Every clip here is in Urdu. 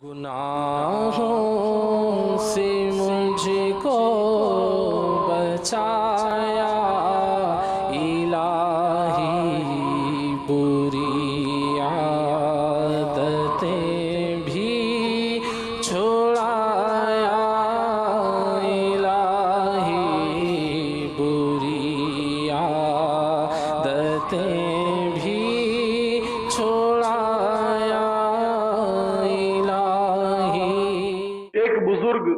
گناہوں سے مجھ کو بچایا الہی، بری عادتیں بھی چھڑایا الہی، بری عادتیں بھی چھڑایا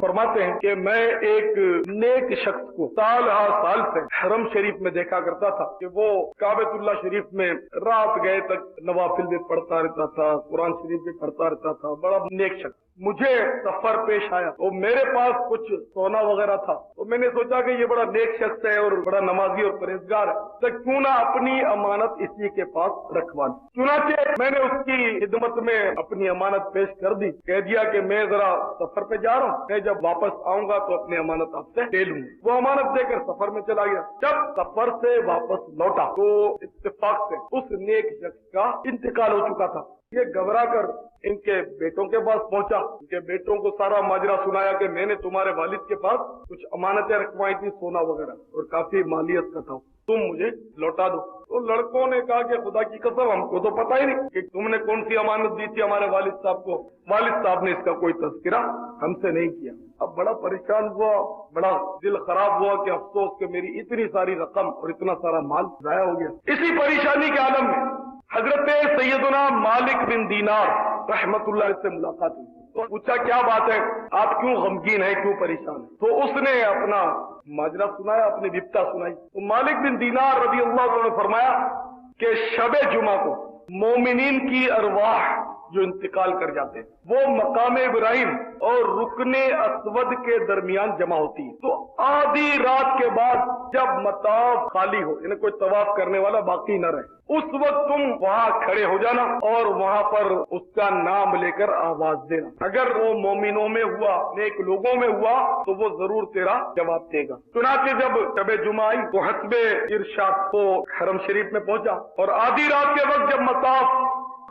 فرماتے ہیں کہ میں ایک نیک شخص کو سال ہا سال سے حرم شریف میں دیکھا کرتا تھا کہ وہ کعبۃ اللہ شریف میں رات گئے تک نوافل بھی پڑھتا رہتا تھا، قرآن شریف بھی پڑھتا رہتا تھا، بڑا نیک شخص۔ مجھے سفر پیش آیا تو میرے پاس کچھ سونا وغیرہ تھا، تو میں نے سوچا کہ یہ بڑا نیک شخص ہے اور بڑا نمازی اور پرہیزگار ہے، تو کیوں نہ اپنی امانت اسی کے پاس رکھوا دی۔ چنانچہ میں نے اس کی خدمت میں اپنی امانت پیش کر دی، کہہ دیا کہ میں ذرا سفر پہ جا رہا ہوں، میں جب واپس آؤں گا تو اپنی امانت آپ سے لے لوں گا۔ وہ امانت دے کر سفر میں چلا گیا۔ جب سفر سے واپس لوٹا تو اتفاق سے اس نیک شخص کا انتقال ہو چکا تھا۔ یہ گھبرا کر ان کے بیٹوں کے پاس پہنچا، ان کے بیٹوں کو سارا ماجرا سنایا کہ میں نے تمہارے والد کے پاس کچھ امانتیں رکھوائی تھی، سونا وغیرہ، اور کافی مالیت کا تھا، تم مجھے لوٹا دو۔ تو لڑکوں نے کہا کہ خدا کی قسم ہم کو تو پتہ ہی نہیں کہ تم نے کون سی امانت دی تھی ہمارے والد صاحب کو، والد صاحب نے اس کا کوئی تذکرہ ہم سے نہیں کیا۔ اب بڑا پریشان ہوا، بڑا دل خراب ہوا کہ افسوس کہ میری اتنی ساری رقم اور اتنا سارا مال ضائع ہو گیا۔ اسی پریشانی کے عالم میں حضرت سیدنا مالک بن دینار رحمت اللہ سے ملاقات ہوئی، تو پوچھا کیا بات ہے، آپ کیوں غمگین ہیں، کیوں پریشان ہیں؟ تو اس نے اپنا ماجرا سنایا، اپنی وپتا سنائی۔ تو مالک بن دینار رضی اللہ عنہ نے فرمایا کہ شب جمعہ کو مومنین کی ارواح جو انتقال کر جاتے ہیں وہ مقام ابراہیم اور رکن اسود کے درمیان جمع ہوتی ہے، تو آدھی رات کے بعد جب مطاف خالی ہو، یعنی کوئی طواف کرنے والا باقی نہ رہے، اس وقت تم وہاں کھڑے ہو جانا اور وہاں پر اس کا نام لے کر آواز دینا۔ اگر وہ مومنوں میں ہوا، نیک لوگوں میں ہوا، تو وہ ضرور تیرا جواب دے گا۔ چنانچہ جب شب جمعہ آئی تو حسب ارشاد وہ حرم شریف میں پہنچا، اور آدھی رات کے وقت جب مطاف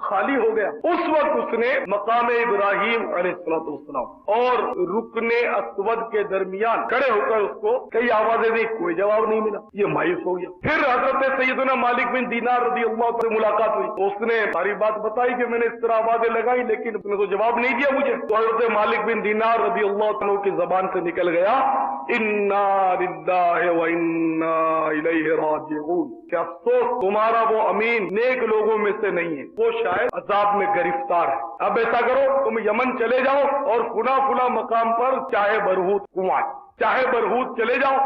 خالی ہو گیا، اس وقت اس نے مقام ابراہیم علیہ السلام اور رکن اسود کے درمیان کھڑے ہو کر اس کو کئی آوازیں دی، کوئی جواب نہیں ملا، یہ مایوس ہو گیا۔ پھر حضرت سیدنا مالک بن دینار رضی اللہ عنہ سے ملاقات ہوئی، تو اس نے ساری بات بتائی کہ میں نے اس طرح آوازیں لگائی لیکن اس نے تو جواب نہیں دیا مجھے۔ تو حضرت مالک بن دینار رضی اللہ عنہ کی زبان سے نکل گیا، انا للہ و انا الیہ راجعون، کہ افسوس تمہارا وہ امین نیک لوگوں میں سے نہیں ہے، وہ شاید عذاب میں گرفتار ہے۔ اب ایسا کرو تم یمن چلے جاؤ اور فلاں مقام پر چاہے برہوت کنواں، چاہے برہوت چلے جاؤ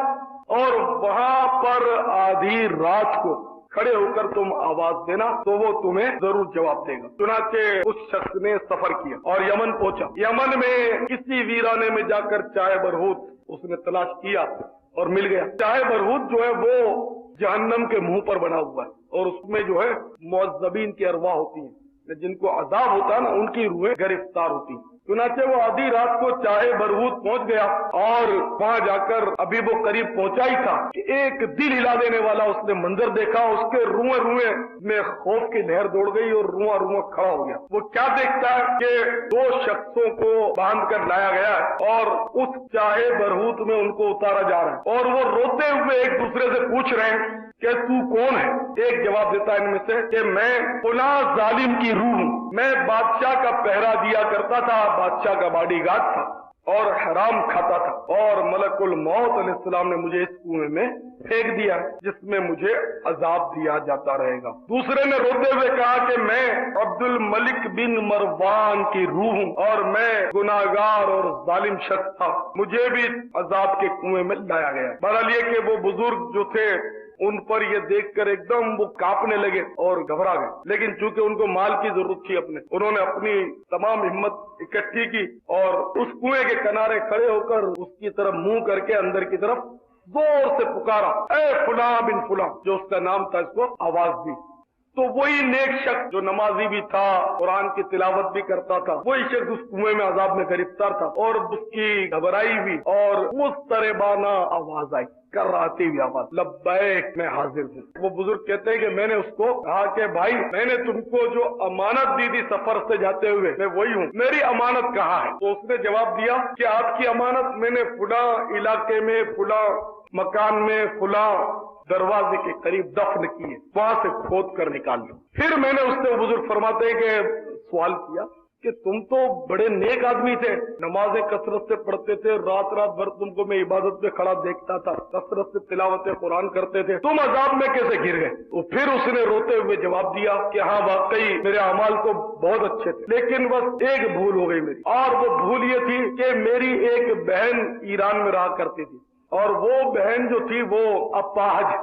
اور وہاں پر آدھی رات کو کھڑے ہو کر تم آواز دینا تو وہ تمہیں ضرور جواب دے گا۔ چنانچہ اس شخص نے سفر کیا اور یمن پہنچا۔ یمن میں کسی ویرانے میں جا کر چاہے برہوت اس نے تلاش کیا اور مل گیا۔ چاہے برہوت جو ہے وہ جہنم کے منہ پر بنا ہوا ہے، اور اس میں جو ہے معذبین کی ارواح ہوتی ہیں، جن کو عذاب ہوتا ہے نا، ان کی روحیں گرفتار ہوتی ہیں۔ چنانچہ وہ آدھی رات کو چاہے برہوت پہنچ گیا، اور وہاں جا کر ابھی وہ قریب پہنچا ہی تھا کہ ایک دل ہلا دینے والا اس نے منظر دیکھا، اس کے روئیں میں خوف کی لہر دوڑ گئی اور رواں کھڑا ہو گیا۔ وہ کیا دیکھتا ہے کہ دو شخصوں کو باندھ کر لایا گیا ہے اور اس چاہے برہوت میں ان کو اتارا جا رہا ہے، اور وہ روتے ہوئے ایک دوسرے سے پوچھ رہے ہیں کہ تو کون ہے؟ ایک جواب دیتا ہے ان میں سے کہ میں فلاں ظالم کی روح ہوں، میں بادشاہ کا پہرا دیا کرتا تھا، بادشاہ کا باڈی گارڈ تھا اور حرام کھاتا تھا، اور ملک الموت علیہ السلام نے مجھے اس کنویں میں پھینک دیا جس میں مجھے عذاب دیا جاتا رہے گا۔ دوسرے نے روتے ہوئے کہا کہ میں عبد الملک بن مروان کی روح ہوں اور میں گناہگار اور ظالم شخص تھا، مجھے بھی عذاب کے کنویں میں لایا گیا۔ بہرحال یہ کہ وہ بزرگ جو تھے ان پر یہ دیکھ کر ایک دم وہ کانپنے لگے اور گھبرا گئے، لیکن چونکہ ان کو مال کی ضرورت تھی انہوں نے اپنی تمام ہمت اکٹھی کی اور اس کنویں کے کنارے کھڑے ہو کر اس کی طرف منہ کر کے اندر کی طرف زور سے پکارا، اے فلاں بن فلاں، جو اس کا نام تھا، اس کو آواز دی۔ تو وہی نیک شخص جو نمازی بھی تھا، قرآن کی تلاوت بھی کرتا تھا، وہی شخص اس کنویں میں عذاب میں گرفتار تھا اور اس کی گھبرائی بھی اور مضطربانہ آواز آئی، کراتی ہوئی آواز، لبیک میں حاضر ہوں۔ وہ بزرگ کہتے ہیں کہ میں نے اس کو کہا کہ بھائی میں نے تم کو جو امانت دی تھی سفر سے جاتے ہوئے، میں وہی ہوں، میری امانت کہاں ہے؟ تو اس نے جواب دیا کہ آپ کی امانت میں نے فلاں علاقے میں، فلاں مکان میں، فلاں دروازے کے قریب دفن کی ہے، وہاں سے کھود کر نکال لو۔ پھر میں نے اس سے بزرگ فرماتے ہیں کہ سوال کیا کہ تم تو بڑے نیک آدمی تھے، نمازیں کثرت سے پڑھتے تھے، رات رات بھر تم کو میں عبادت میں کھڑا دیکھتا تھا، کثرت سے تلاوت قرآن کرتے تھے، تم عذاب میں کیسے گر گئے؟ تو پھر اس نے روتے ہوئے جواب دیا کہ ہاں واقعی میرے اعمال تو بہت اچھے تھے، لیکن بس ایک بھول ہو گئی میری، اور وہ بھول یہ تھی کہ میری ایک بہن ایران میں رہا کرتی تھی، اور وہ بہن جو تھی وہ اپاہج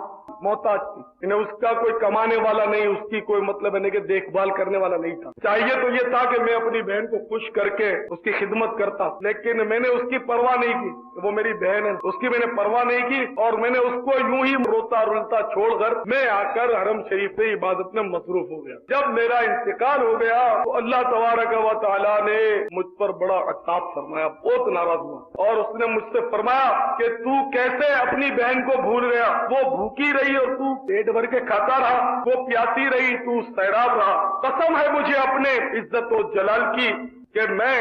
محتاج تھی، انہیں اس کا کوئی کمانے والا نہیں، اس کی کوئی مطلب ہے کہ دیکھ بھال کرنے والا نہیں تھا۔ چاہیے تو یہ تھا کہ میں اپنی بہن کو خوش کر کے اس کی خدمت کرتا، لیکن میں نے اس کی پرواہ نہیں کی، وہ میری بہن ہے، اس کی میں نے پرواہ نہیں کی، اور میں نے اس کو یوں ہی روتا رلتا چھوڑ کر میں آ کر حرم شریف سے عبادت میں مصروف ہو گیا۔ جب میرا انتقال ہو گیا تو اللہ تبارک و تعالیٰ نے مجھ پر بڑا عطاب فرمایا، بہت ناراض ہوا، اور اس نے مجھ سے فرمایا کہ تو کیسے اپنی بہن کو بھول گیا؟ وہ بھوکی رہی اور تو پیٹ بھر کے کھاتا رہا، وہ پیاسی رہی تو سیراب رہا۔ قسم ہے مجھے اپنے عزت و جلال کی کہ میں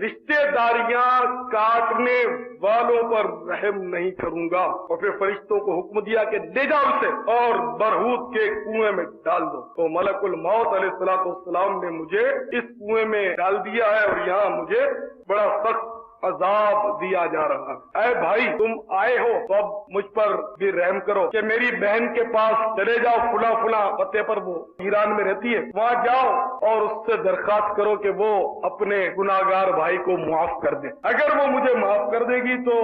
رشتے داریاں کاٹنے والوں پر رحم نہیں کروں گا۔ اور پھر فرشتوں کو حکم دیا کہ لے جاؤ اسے اور برہوت کے کنویں میں ڈال دو۔ تو ملک الموت علیہ السلام نے مجھے اس کنویں میں ڈال دیا ہے، اور یہاں مجھے بڑا سخت عذاب دیا جا رہا ہے۔ اے بھائی تم آئے ہو تو اب مجھ پر بھی رحم کرو کہ میری بہن کے پاس چلے جاؤ، فلاں پتے پر، وہ ایران میں رہتی ہے، وہاں جاؤ اور اس سے درخواست کرو کہ وہ اپنے گناہگار بھائی کو معاف کر دے۔ اگر وہ مجھے معاف کر دے گی تو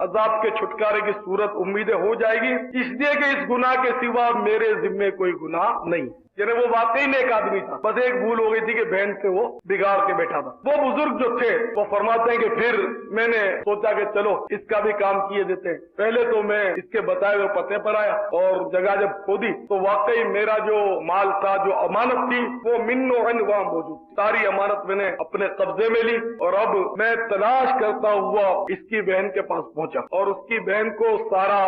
عذاب کے چھٹکارے کی صورت امیدیں ہو جائے گی، اس لیے کہ اس گناہ کے سوا میرے ذمے کوئی گناہ نہیں۔ یعنی وہ واقعی نیک آدمی تھا، بس ایک بھول ہو گئی تھی کہ بہن سے وہ بگاڑ کے بیٹھا تھا۔ وہ بزرگ جو تھے وہ فرماتے ہیں کہ پھر میں نے سوچا کہ چلو اس کا بھی کام کیے دیتے ہیں۔ پہلے تو میں اس کے بتائے ہوئے پتے پر آیا اور جگہ جب کھودی تو واقعی میرا جو مال تھا، جو امانت تھی، وہ من و عن وہاں موجود تھی۔ ساری امانت میں نے اپنے قبضے میں لی، اور اب میں تلاش کرتا ہوا اس کی بہن کے پاس پہنچا اور اس کی بہن کو سارا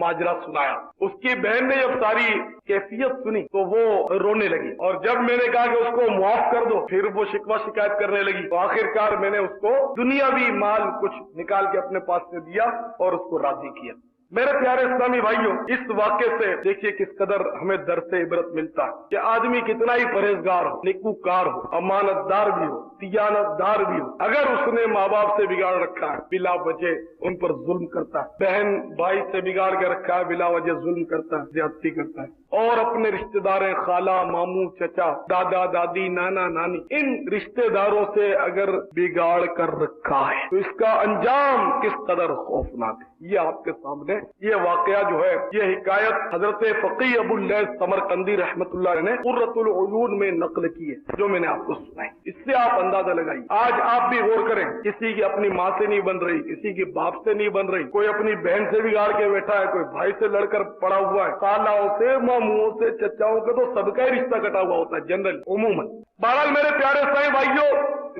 ماجرا سنایا۔ اس کی بہن نے جب ساری کیفیت سنی تو وہ رونے لگی، اور جب میں نے کہا کہ اس کو معاف کر دو پھر وہ شکوہ شکایت کرنے لگی۔ تو آخرکار میں نے اس کو دنیاوی مال کچھ نکال کے اپنے پاس سے دیا اور اس کو راضی کیا۔ میرے پیارے اسلامی بھائیوں، اس واقعے سے دیکھیے کس قدر ہمیں درس عبرت ملتا ہے کہ آدمی کتنا ہی پرہیزگار ہو، نیکوکار ہو، امانت دار بھی ہو، دیانت دار بھی ہو، اگر اس نے ماں باپ سے بگاڑ رکھا ہے بلا وجہ ان پر ظلم کرتا ہے، بہن بھائی سے بگاڑ کے رکھا ہے بلا وجہ ظلم کرتا ہے، زیادتی کرتا ہے، اور اپنے رشتہ دار خالہ ماموں چچا دادا دادی نانا نانی، ان رشتہ داروں سے اگر بگاڑ کر رکھا ہے تو اس کا انجام کس قدر خوفناک ہے۔ یہ آپ کے سامنے یہ واقعہ جو ہے، یہ حکایت حضرت فقی ابو اللیث سمرقندی رحمت اللہ نے قرۃ العیون میں نقل کی ہے، جو میں نے آپ کو سنائی۔ اس سے آپ اندازہ لگائیے، آج آپ بھی غور کریں، کسی کی اپنی ماں سے نہیں بن رہی، کسی کی باپ سے نہیں بن رہی، کوئی اپنی بہن سے بگاڑ کے بیٹھا ہے، کوئی بھائی سے لڑ کر پڑا ہوا ہے، خالوں سے ماموں سے چچاؤں کا تو سب کا ہی رشتہ کٹا ہوا ہوتا ہے جنرل عموماً۔ بہرحال میرے پیارے اسلامی بھائیوں،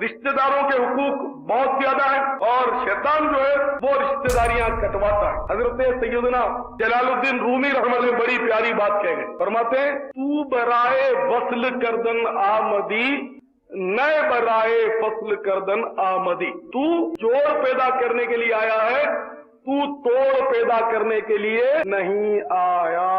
رشتہ داروں کے حقوق بہت زیادہ ہیں، اور شیطان جو ہے وہ رشتہ داریاں کٹواتا ہے۔ حضرت سیدنا جلال الدین رومی رحمۃ اللہ بڑی پیاری بات کہہ گئے، فرماتے ہیں تو برائے وصل کردن آمدی نئے برائے فصل کردن آمدی، تو جوڑ پیدا کرنے کے لیے آیا ہے، تو توڑ پیدا کرنے کے لیے نہیں آیا۔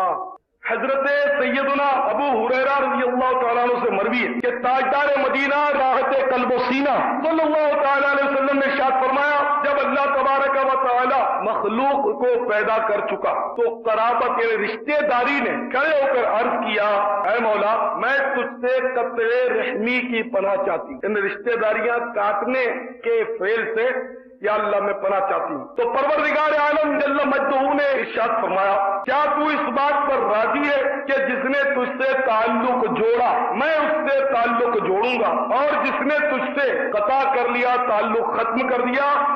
حضرت سیدنا ابو ہریرہ رضی اللہ تعالیٰ عنہ سے مروی ہے کہ تاجدار مدینہ راحت قلب و سینہ صلی اللہ تعالیٰ علیہ وسلم نے ارشاد فرمایا، جب اللہ تبارک و تعالیٰ مخلوق کو پیدا کر چکا تو قرابت یعنی رشتے داری نے کھڑے ہو کر عرض کیا، اے مولا میں تجھ سے قطع رحمی کی پناہ چاہتی ہوں، ان رشتے داریاں کاٹنے کے فعل سے یا اللہ میں پناہ چاہتی ہوں۔ تو پروردگار عالم جل مجدہ نے ارشاد فرمایا، کیا تو اس بات پر راضی ہے کہ جس نے تجھ سے تعلق جوڑا میں اس سے تعلق جوڑوں گا، اور جس نے تجھ سے قطع کر لیا، تعلق ختم کر دیا،